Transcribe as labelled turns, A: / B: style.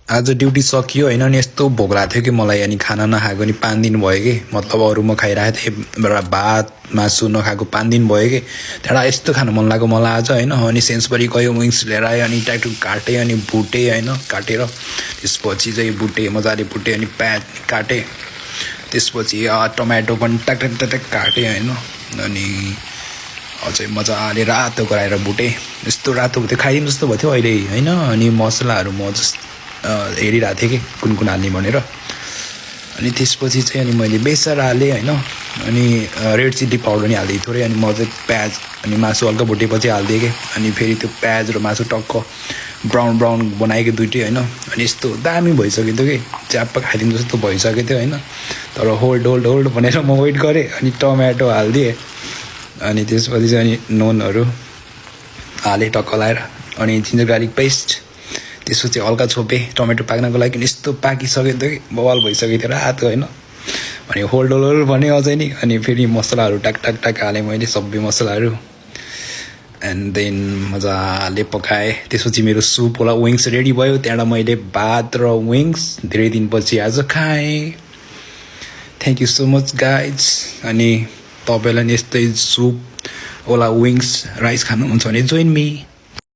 A: आज ड्युटी सकियो हैन अनि यस्तो भोक लाग्थ्यो कि मलाई अनि खाना नखाएको नि 5 दिन भयो कि मतलब अरु म खाइरहेको थिएँ भात मासु नखाएको 5 दिन भयो कि त्यहाँबाट यस्तो खान मन लाग्यो मलाई आज हैन अनि सेन्सबरी गयो विङ्स लिएर आयो अनि ट्याक्टु काटे अनि भुटे हैन काटेर त्यसपछि चाहिँ भुटे मजाले भुटे अनि प्याज काटे त्यसपछि टमाटो पनि ट्याक ट्याक ट्याक काटे हैन अनि अझै मजाले रातो गराएर भुटे यस्तो रातो त्यो खाइदिनु जस्तो भयो थियो अहिले हैन अनि मसलाहरू म जस्ट हेरिरहेको थिएँ कि कुन कुन हाल्ने भनेर अनि त्यसपछि चाहिँ अनि मैले बेसार हालेँ हैन अनि रेड चिल्ली पाउडर नि हालिदिएँ थोरै अनि म चाहिँ प्याज अनि मासु हल्का भुटेपछि हालिदिएँ कि अनि फेरि त्यो प्याज र मासु टक्क ब्राउन ब्राउन बनाएको दुइटै हैन अनि यस्तो दामी भइसक्यो थियो कि च्याप्प खाइदिनु जस्तो भइसक्यो थियो हैन तर होल्ड भनेर म वेट गरेँ अनि टमाटो हालिदिएँ अनि त्यसपछि चाहिँ अनि नुनहरू हालेँ टक्क लाएर अनि जिन्जर गार्लिक पेस्ट त्यसपछि हल्का छोपे टमाटो पाक्नको लागि यस्तो पाकिसक्यो थियो कि बवाल भइसक्यो थियो रातो हैन अनि होल्ड भने अझै नि अनि फेरि मसलाहरू टाक टाक टाक हालेँ मैले सबै मसलाहरू एन्ड देन मजाले पकाएँ त्यसपछि मेरो सुप होला विङ्स रेडी भयो त्यहाँबाट मैले भात र विङ्स धेरै दिनपछि आज खाएँ thank you so much guys अनि तपाईलाई नि यस्तै सुप होला विङ्स राइस खानुहुन्छ भने जोइन मी